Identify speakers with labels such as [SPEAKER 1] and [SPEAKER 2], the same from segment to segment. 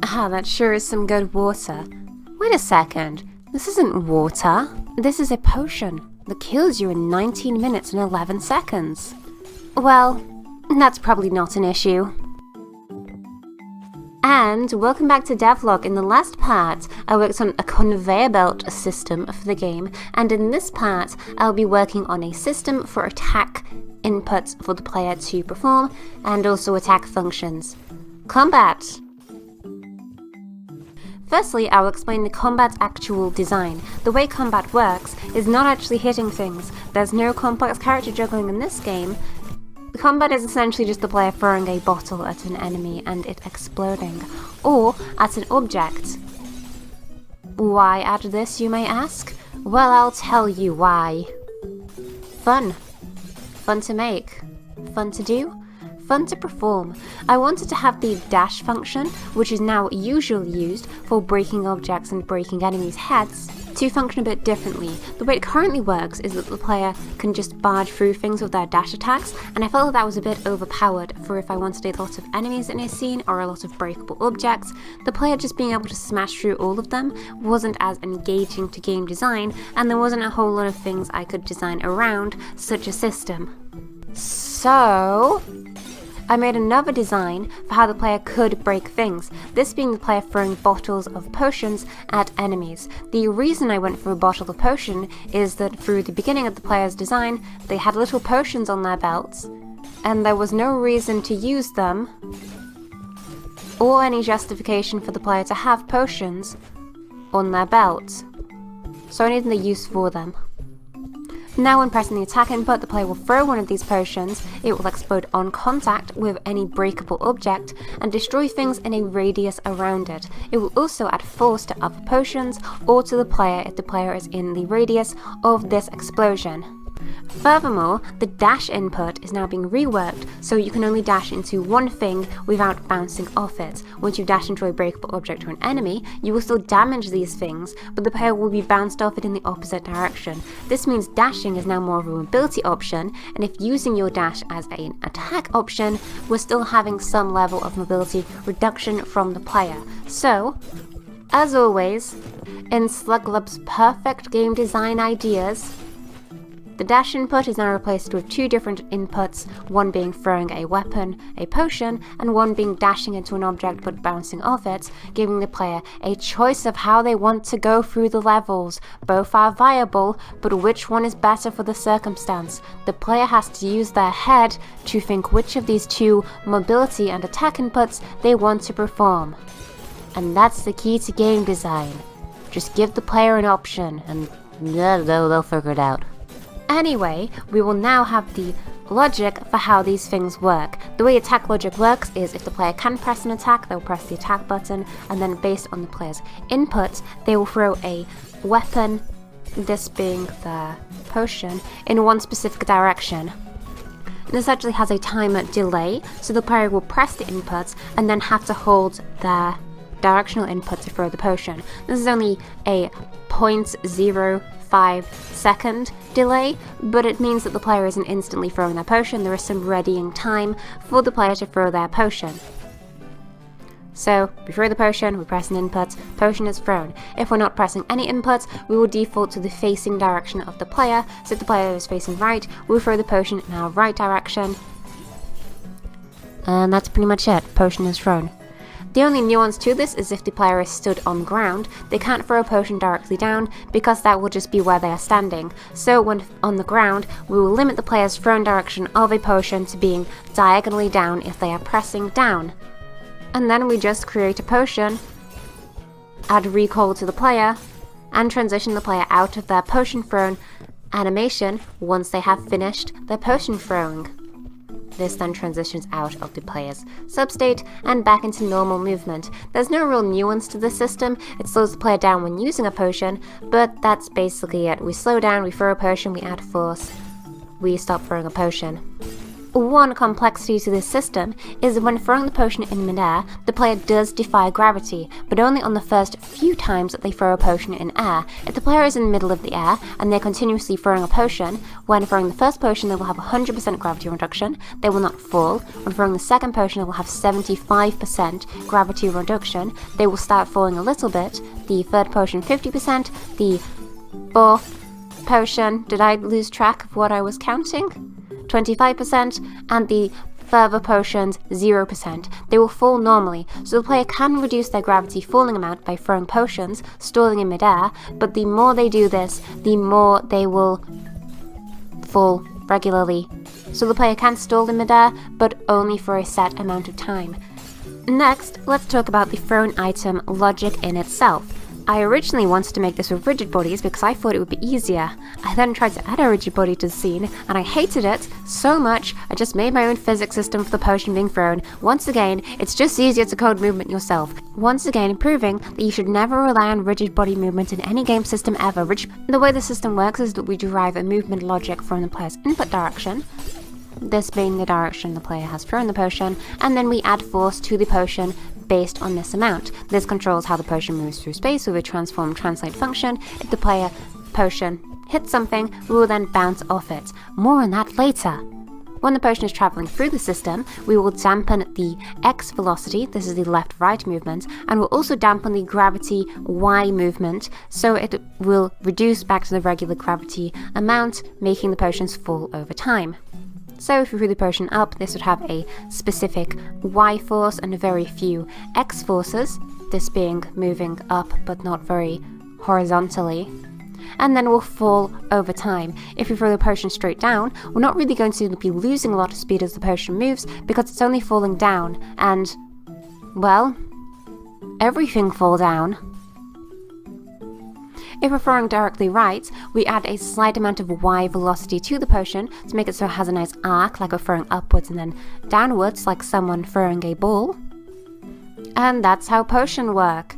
[SPEAKER 1] Ah, that sure is some good water. Wait a second. This isn't water. This is a potion that kills you in 19 minutes and 11 seconds. Well, that's probably not an issue. And welcome back to Devlog. In the last part, I worked on a conveyor belt system for the game, and in this part, I'll be working on a system for attack inputs for the player to perform, and also attack functions. Combat! Firstly, I will explain the combat's actual design. The way combat works is not actually hitting things. There's no complex character juggling in this game. The combat is essentially just the player throwing a bottle at an enemy and it exploding, or at an object. Why add this, you may ask? Well, I'll tell you why. Fun. Fun to make. Fun to do. Fun to perform. I wanted to have the dash function, which is now usually used for breaking objects and breaking enemies' heads, to function a bit differently. The way it currently works is that the player can just barge through things with their dash attacks, and I felt that was a bit overpowered for if I wanted a lot of enemies in a scene or a lot of breakable objects. The player just being able to smash through all of them wasn't as engaging to game design, and there wasn't a whole lot of things I could design around such a system. So I made another design for how the player could break things, this being the player throwing bottles of potions at enemies. The reason I went for a bottle of potion is that through the beginning of the player's design, they had little potions on their belts, and there was no reason to use them, or any justification for the player to have potions on their belts. So I needed a use for them. Now when pressing the attack input, the player will throw one of these potions, it will explode on contact with any breakable object and destroy things in a radius around it. It will also add force to other potions or to the player if the player is in the radius of this explosion. Furthermore, the dash input is now being reworked so you can only dash into one thing without bouncing off it. Once you dash into a breakable object or an enemy, you will still damage these things, but the player will be bounced off it in the opposite direction. This means dashing is now more of a mobility option, and if using your dash as an attack option, we're still having some level of mobility reduction from the player. So, as always, in Sluglub's perfect game design ideas, the dash input is now replaced with two different inputs, one being throwing a weapon, a potion, and one being dashing into an object but bouncing off it, giving the player a choice of how they want to go through the levels. Both are viable, but which one is better for the circumstance? The player has to use their head to think which of these two mobility and attack inputs they want to perform. And that's the key to game design. Just give the player an option, and they'll figure it out. Anyway, we will now have the logic for how these things work. The way attack logic works is if the player can press an attack, they'll press the attack button, and then based on the player's input, they will throw a weapon, this being the potion, in one specific direction. This actually has a time delay, so the player will press the inputs and then have to hold their directional input to throw the potion. This is only a 0.05-second delay, but it means that the player isn't instantly throwing their potion. There is some readying time for the player to throw their potion. So, we throw the potion, we press an input, potion is thrown. If we're not pressing any inputs, we will default to the facing direction of the player. So if the player is facing right, we'll throw the potion in our right direction. And that's pretty much it. Potion is thrown. The only nuance to this is if the player is stood on the ground, they can't throw a potion directly down because that will just be where they are standing. So when on the ground, we will limit the player's thrown direction of a potion to being diagonally down if they are pressing down. And then we just create a potion, add recall to the player, and transition the player out of their potion thrown animation once they have finished their potion throwing. This then transitions out of the player's substate and back into normal movement. There's no real nuance to this system, it slows the player down when using a potion, but that's basically it. We slow down, we throw a potion, we add force, we stop throwing a potion. One complexity to this system is that when throwing the potion in midair, the player does defy gravity, but only on the first few times that they throw a potion in air. If the player is in the middle of the air and they're continuously throwing a potion, when throwing the first potion they will have 100% gravity reduction, they will not fall. When throwing the second potion they will have 75% gravity reduction, they will start falling a little bit. The third potion 50%, the fourth potion, did I lose track of what I was counting? 25%, and the further potions 0%. They will fall normally, so the player can reduce their gravity falling amount by throwing potions, stalling in midair, but the more they do this, the more they will fall regularly. So the player can stall in midair, but only for a set amount of time. Next, let's talk about the thrown item logic in itself. I originally wanted to make this with rigid bodies because I thought it would be easier. I then tried to add a rigid body to the scene, and I hated it so much I just made my own physics system for the potion being thrown. Once again, it's just easier to code movement yourself. Once again, proving that you should never rely on rigid body movement in any game system ever. The way the system works is that we derive a movement logic from the player's input direction, this being the direction the player has thrown the potion, and then we add force to the potion based on this amount. This controls how the potion moves through space with a transform translate function. If the player potion hits something, we will then bounce off it. More on that later. When the potion is traveling through the system, we will dampen the X velocity, this is the left-right movement, and we'll also dampen the gravity Y movement, so it will reduce back to the regular gravity amount, making the potions fall over time. So if we threw the potion up, this would have a specific Y force and very few X forces, this being moving up but not very horizontally, and then will fall over time. If we throw the potion straight down, we're not really going to be losing a lot of speed as the potion moves because it's only falling down, and, well, everything fall down. If we're throwing directly right, we add a slight amount of Y velocity to the potion to make it so it has a nice arc, like we're throwing upwards and then downwards, like someone throwing a ball. And that's how potion work.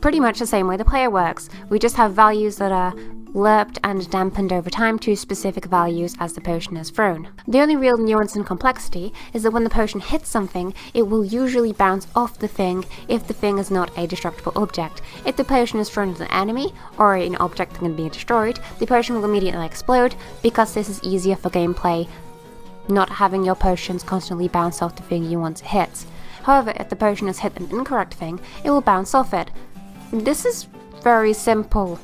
[SPEAKER 1] Pretty much the same way the player works. We just have values that are lerped and dampened over time to specific values as the potion is thrown. The only real nuance and complexity is that when the potion hits something, it will usually bounce off the thing if the thing is not a destructible object. If the potion is thrown at an enemy, or an object that can be destroyed, the potion will immediately explode because this is easier for gameplay, not having your potions constantly bounce off the thing you want to hit. However, if the potion has hit an incorrect thing, it will bounce off it. This is very simple.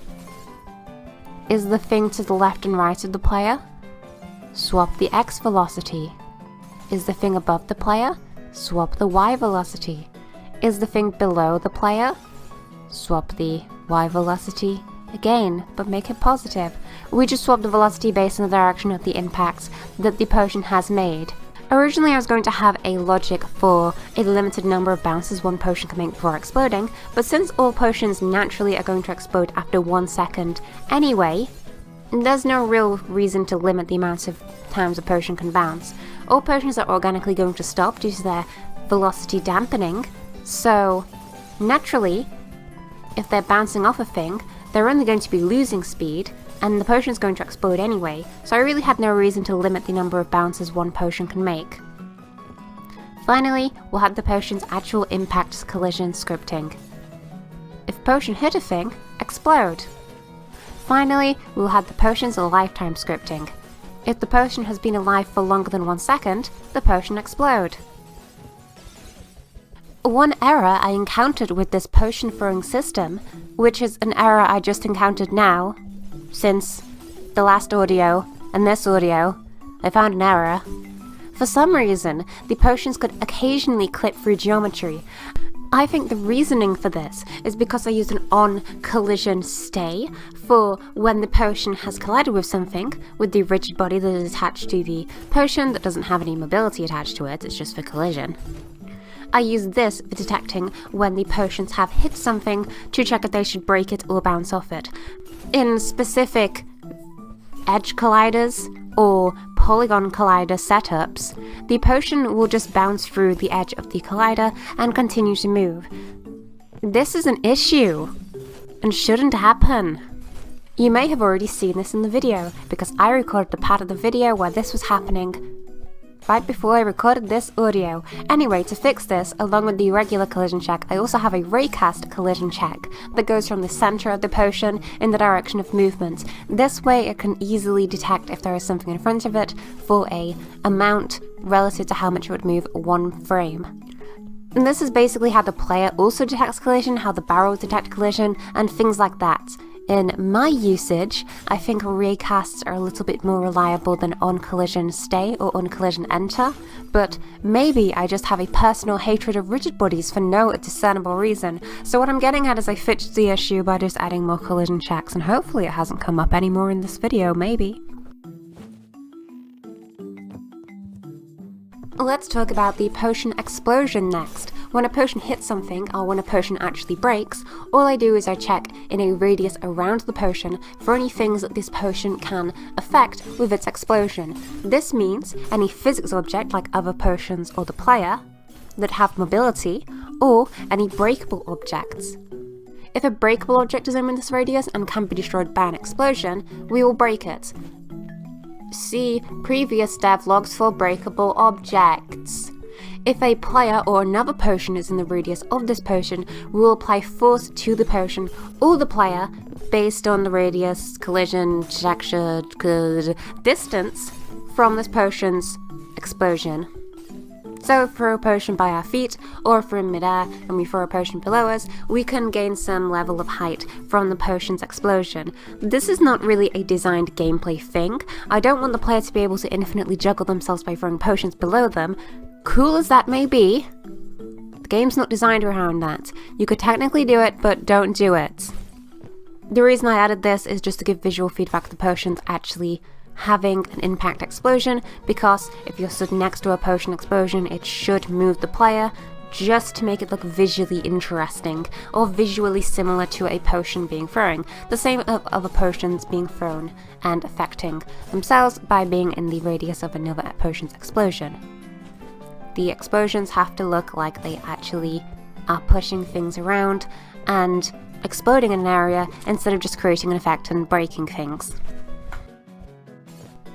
[SPEAKER 1] Is the thing to the left and right of the player? Swap the X velocity. Is the thing above the player? Swap the Y velocity. Is the thing below the player? Swap the Y velocity again, but make it positive. We just swap the velocity based on the direction of the impacts that the potion has made. Originally I was going to have a logic for a limited number of bounces one potion can make before exploding, but since all potions naturally are going to explode after 1 second anyway, there's no real reason to limit the amount of times a potion can bounce. All potions are organically going to stop due to their velocity dampening, so naturally, if they're bouncing off a thing, they're only going to be losing speed, and the potion is going to explode anyway, so I really had no reason to limit the number of bounces one potion can make. Finally, we'll have the potion's actual impact collision scripting. If potion hit a thing, explode. Finally, we'll have the potion's lifetime scripting. If the potion has been alive for longer than 1 second, the potion explode. One error I encountered with this potion throwing system, which is an error I just encountered now, since the last audio and this audio, I found an error. For some reason, the potions could occasionally clip through geometry. I think the reasoning for this is because I used an on-collision stay for when the potion has collided with something, with the rigid body that is attached to the potion that doesn't have any mobility attached to it, it's just for collision. I use this for detecting when the potions have hit something to check if they should break it or bounce off it. In specific edge colliders or polygon collider setups, the potion will just bounce through the edge of the collider and continue to move. This is an issue and shouldn't happen. You may have already seen this in the video because I recorded the part of the video where this was happening right before I recorded this audio. Anyway, to fix this, along with the regular collision check, I also have a raycast collision check that goes from the center of the potion in the direction of movement. This way it can easily detect if there is something in front of it for a amount relative to how much it would move one frame. And this is basically how the player also detects collision, how the barrels detect collision, and things like that. In my usage, I think raycasts are a little bit more reliable than on collision stay or on collision enter, but maybe I just have a personal hatred of rigid bodies for no discernible reason. So what I'm getting at is I fixed the issue by just adding more collision checks, and hopefully it hasn't come up anymore in this video, maybe. Let's talk about the potion explosion next. When a potion hits something, or when a potion actually breaks, all I do is I check in a radius around the potion for any things that this potion can affect with its explosion. This means any physics object like other potions or the player that have mobility, or any breakable objects. If a breakable object is in this radius and can be destroyed by an explosion, we will break it. See previous devlogs for breakable objects. If a player or another potion is in the radius of this potion, we will apply force to the potion or the player based on the radius, collision, texture, distance from this potion's explosion. So if we throw a potion by our feet, or if we're in midair and we throw a potion below us, we can gain some level of height from the potion's explosion. This is not really a designed gameplay thing. I don't want the player to be able to infinitely juggle themselves by throwing potions below them. Cool as that may be, the game's not designed around that. You could technically do it, but don't do it. The reason I added this is just to give visual feedback to the potions actually having an impact explosion, because if you're stood next to a potion explosion, it should move the player just to make it look visually interesting or visually similar to a potion being thrown. The same of other potions being thrown and affecting themselves by being in the radius of another potion's explosion. The explosions have to look like they actually are pushing things around and exploding in an area instead of just creating an effect and breaking things.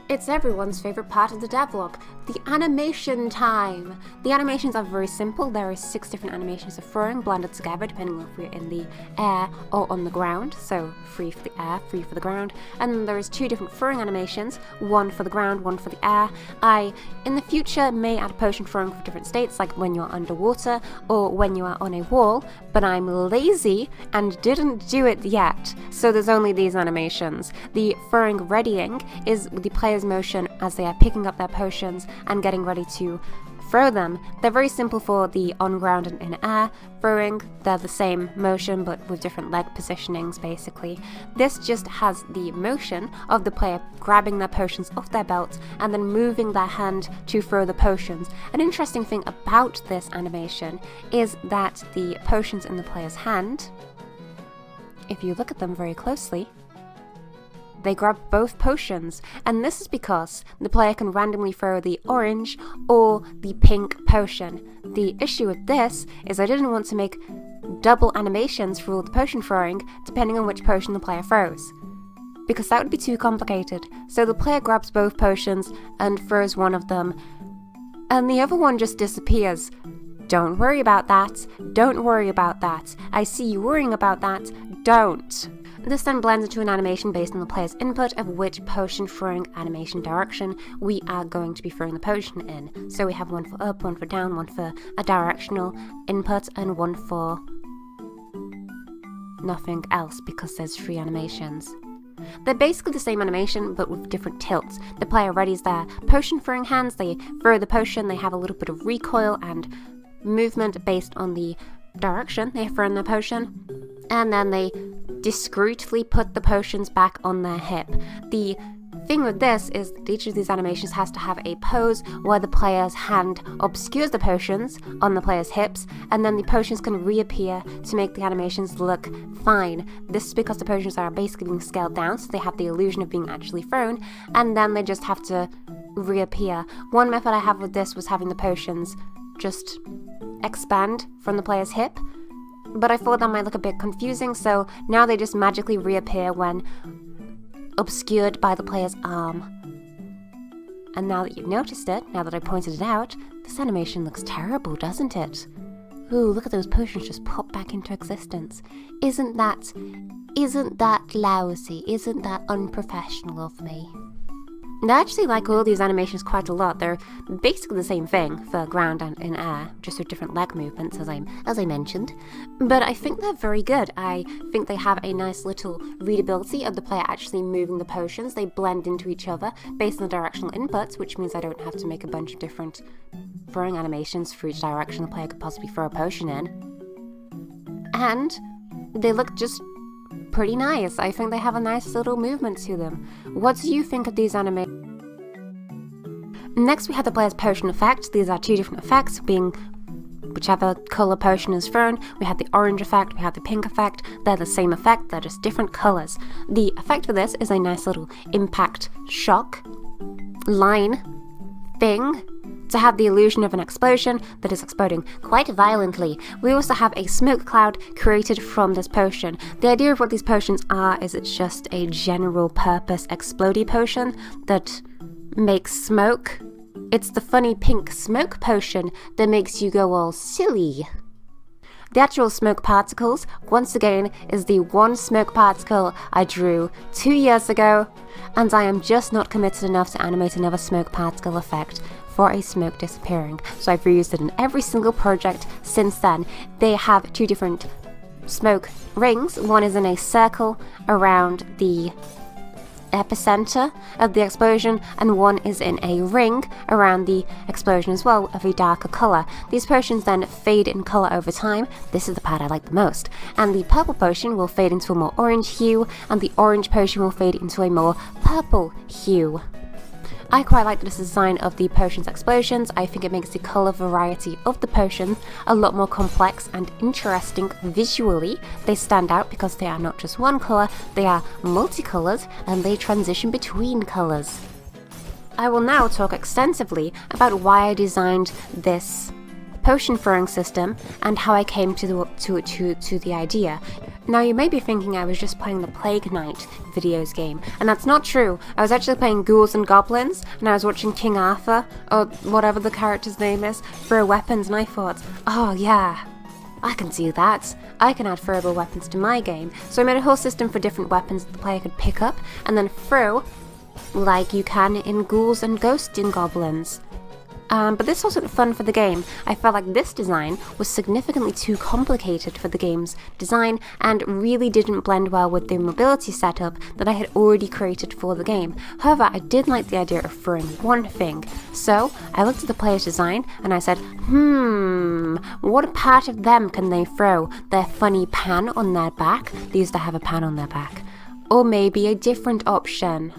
[SPEAKER 1] It's everyone's favourite part of the devlog, the animation time! The animations are very simple. There are 6 different animations of throwing blended together depending on if we're in the air or on the ground, so 3 for the air, 3 for the ground, and then there is 2 different throwing animations, 1 for the ground, 1 for the air. I, in the future, may add potion throwing for different states, like when you're underwater or when you are on a wall, but I'm lazy and didn't do it yet, so there's only these animations. The throwing readying is the player's motion as they are picking up their potions and getting ready to throw them. They're very simple for the on ground and in air throwing. They're the same motion but with different leg positionings basically. This just has the motion of the player grabbing their potions off their belt and then moving their hand to throw the potions. An interesting thing about this animation is that the potions in the player's hand, if you look at them very closely, they grab both potions, and this is because the player can randomly throw the orange or the pink potion. The issue with this is I didn't want to make double animations for all the potion throwing depending on which potion the player throws, because that would be too complicated. So the player grabs both potions and throws one of them, and the other one just disappears. Don't worry about that. Don't worry about that. I see you worrying about that. Don't. This then blends into an animation based on the player's input of which potion throwing animation direction we are going to be throwing the potion in. So we have 1 for up, 1 for down, 1 for a directional input, and 1 for nothing else because there's 3 animations. They're basically the same animation but with different tilts. The player readies their potion throwing hands, they throw the potion, they have a little bit of recoil and movement based on the direction they have thrown their potion, and then they discreetly put the potions back on their hip. The thing with this is that each of these animations has to have a pose where the player's hand obscures the potions on the player's hips, and then the potions can reappear to make the animations look fine. This is because the potions are basically being scaled down, so they have the illusion of being actually thrown, and then they just have to reappear. One method I have with this was having the potions just expand from the player's hip, but I thought that might look a bit confusing, so now they just magically reappear when obscured by the player's arm. And now that you've noticed it, now that I pointed it out, this animation looks terrible, doesn't it? Ooh, look at those potions just pop back into existence. Isn't that lousy? Isn't that unprofessional of me? And I actually like all these animations quite a lot. They're basically the same thing for ground and in air, just with different leg movements, as I mentioned. But I think they're very good. I think they have a nice little readability of the player actually moving the potions. They blend into each other based on the directional inputs, which means I don't have to make a bunch of different throwing animations for each direction the player could possibly throw a potion in. And they look just pretty nice. I think they have a nice little movement to them. What do you think of these animations? Next we have the player's potion effect. These are two different effects, being whichever colour potion is thrown. We have the orange effect, we have the pink effect. They're the same effect, they're just different colours. The effect for this is a nice little impact shock line thing to have the illusion of an explosion that is exploding quite violently. We also have a smoke cloud created from this potion. The idea of what these potions are is it's just a general purpose explodey potion that makes smoke. It's the funny pink smoke potion that makes you go all silly. The actual smoke particles, once again, is the one smoke particle I drew 2 years ago, and I am just not committed enough to animate another smoke particle effect for a smoke disappearing. So I've reused it in every single project since then. They have two different smoke rings. One is in a circle around the epicenter of the explosion, and one is in a ring around the explosion as well, of a darker colour. These potions then fade in colour over time. This is the part I like the most. And the purple potion will fade into a more orange hue, and the orange potion will fade into a more purple hue. I quite like the design of the potion's explosions. I think it makes the colour variety of the potion a lot more complex and interesting visually. They stand out because they are not just one colour, they are multicoloured, and they transition between colours. I will now talk extensively about why I designed this potion throwing system and how I came to the idea. Now you may be thinking I was just playing the Plague Knight videos game, and that's not true. I was actually playing Ghouls and Goblins, and I was watching King Arthur, or whatever the character's name is, throw weapons, and I thought, oh yeah, I can do that. I can add throwable weapons to my game. So I made a whole system for different weapons that the player could pick up and then throw, like you can in Ghouls and Ghosts and Goblins. But this wasn't fun for the game. I felt like this design was significantly too complicated for the game's design and really didn't blend well with the mobility setup that I had already created for the game. However, I did like the idea of throwing one thing. So I looked at the player's design and I said, what part of them can they throw? Their funny pan on their back? They used to have a pan on their back. Or maybe a different option.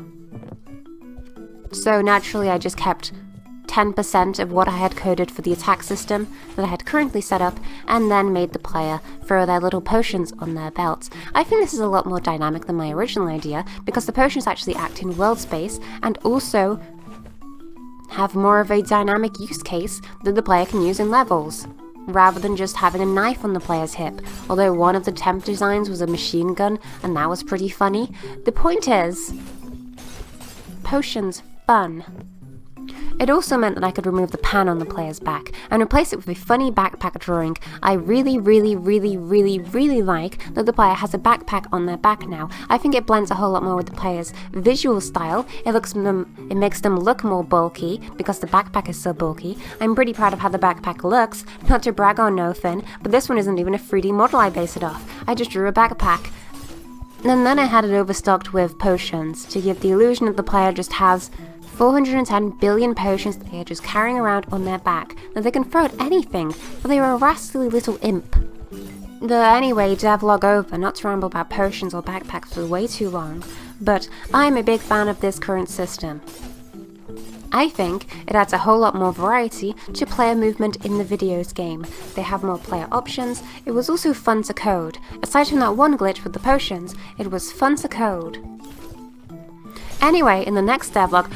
[SPEAKER 1] So naturally I just kept 10% of what I had coded for the attack system that I had currently set up, and then made the player throw their little potions on their belts. I think this is a lot more dynamic than my original idea, because the potions actually act in world space, and also have more of a dynamic use case that the player can use in levels, rather than just having a knife on the player's hip. Although one of the temp designs was a machine gun, and that was pretty funny. The point is, potions fun. It also meant that I could remove the pan on the player's back and replace it with a funny backpack drawing. I really like that the player has a backpack on their back now. I think it blends a whole lot more with the player's visual style. It makes them look more bulky because the backpack is so bulky. I'm pretty proud of how the backpack looks, not to brag on nothing, but this one isn't even a 3D model I base it off. I just drew a backpack. And then I had it overstocked with potions to give the illusion that the player just has 410 billion potions that they are just carrying around on their back, that they can throw at anything, for they are a rascally little imp. Anyway, Devlog over, not to ramble about potions or backpacks for way too long, but I'm a big fan of this current system. I think it adds a whole lot more variety to player movement in the videos game. They have more player options. It was also fun to code. Aside from that one glitch with the potions, it was fun to code. Anyway, in the next devlog,